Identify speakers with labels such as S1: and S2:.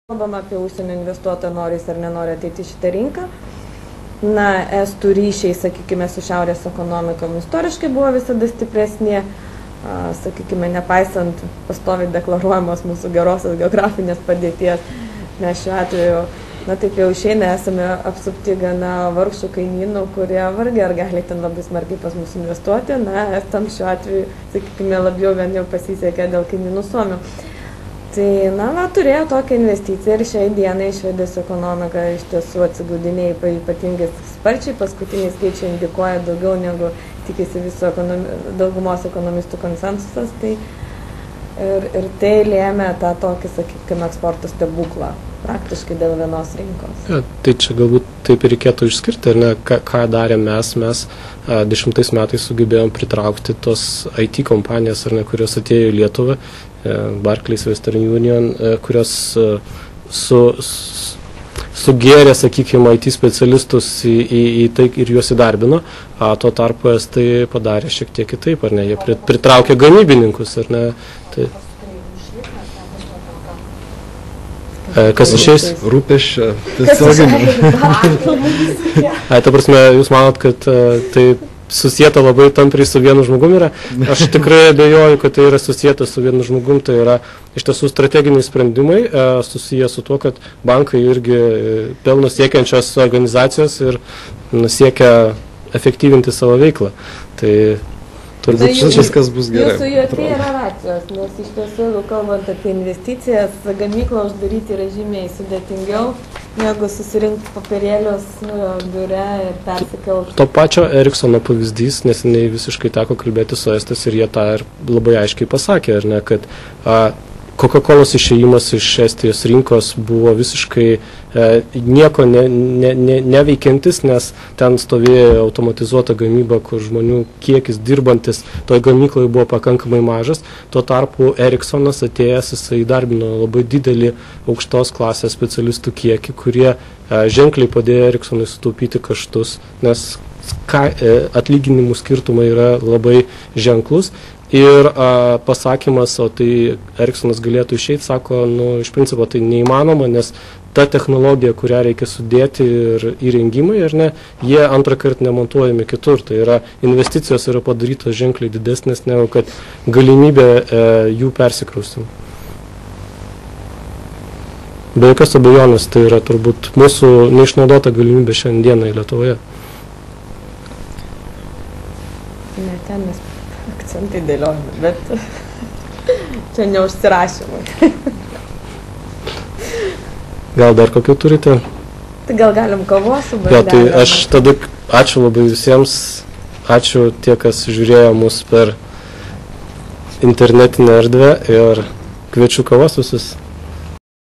S1: Kalbam apie užsienio investuotoją, nori jis ar nenori ateiti į šitą rinką. Na, estų ryšiai, sakykime, su šiaurės ekonomikom istoriškai buvo visada stipresnė, sakykime, nepaisant pastoviai deklaruojamos mūsų gerosios geografinės padėties. Mes šiuo atveju, na taip jau išeina, esame apsupti gana vargšų kaimynų, kurie vargiai ar gali ten labai smarkiai pas mus investuoti. Na, estam šiuo atveju, sakykime, labiau vien jau pasisekė dėl kaimynų Suomių. Tai, na, turėjo tokią investiciją ir šiai dienai Švedijos ekonomika iš tiesų atsigudinėjo ypatingai sparčiai, paskutiniai skaičiai indikuoja daugiau negu tikisi viso daugumos ekonomistų konsensusas, tai ir tai lėmė tą tokį, sakykime, eksporto stebuklą praktiškai dėl vienos rinkos.
S2: Ja, tai čia galbūt taip ir reikėtų išskirti, ar ne, ką darėm mes 10 metais sugebėjom pritraukti tos IT kompanijas, ar ne, kurios atėjo į Lietuvą, Barclays, Western Union, kurios sugėrė, sakykime, IT specialistus į tai ir juos įdarbino, tuo tarpu tai padarė šiek tiek kitaip, ar ne, jie pritraukė gamybininkus, ar ne. Tai... Kas išeis?
S3: Rūpeščio, tiesioginio.
S2: Ta prasme, jūs manot, kad tai susieta labai tampriai su vienu žmogum yra. Aš tikrai abejoju, kad tai yra susieta su vienu žmogum, tai yra iš tiesų strateginiai sprendimai susiję su tuo, kad bankai irgi pelno siekiančios organizacijos ir siekia efektyvinti savo veiklą. Tai turbūt
S3: viskas bus gerai.
S1: Jūsų jokie yra racijos, nes iš tiesų, kalbant apie investicijas, gamyklą uždaryti yra žymiai sudėtingiau, negu susirinkti papirėlius biure ir persikelt.
S2: To pačio Ericssono pavyzdys, neseniai visiškai teko kalbėti su estais ir jie tą ir labai aiškiai pasakė, ar ne, kad Coca-Colos išėjimas iš Estijos rinkos buvo visiškai nieko neveikiantis, nes ten stovėjo automatizuota gamyba, kur žmonių kiekis dirbantis toj gamykloje buvo pakankamai mažas. Tuo tarpu Ericssonas atėjęs, jisai įdarbino labai didelį aukštos klasės specialistų kiekį, kurie ženkliai padėjo Ericssonui sutaupyti kaštus, nes atlyginimų skirtumai yra labai ženklus. Ir pasakymas, o tai Ericssonas galėtų išeiti, sako, iš principo tai neįmanoma, nes ta technologija, kurią reikia sudėti ir įrengimai, ar ne, jie antrą kartą nemontuojami kitur. Tai yra investicijos yra padarytos ženkliai didesnės, negu kad galimybė jų persikraustymų. Be jokios abejonės, tai yra turbūt mūsų neišnaudota galimybė šiandieną Lietuvoje.
S1: Ne, ten mes akcentai dėliojame, bet čia neužsirašymai.
S2: Gal dar kokių turite?
S1: Tai gal galim kavos su
S2: bandelėm. Tai aš tada ačiū labai visiems, ačiū tie, kas žiūrėjo mus per internetinę erdvę ir kviečiu kavos visus.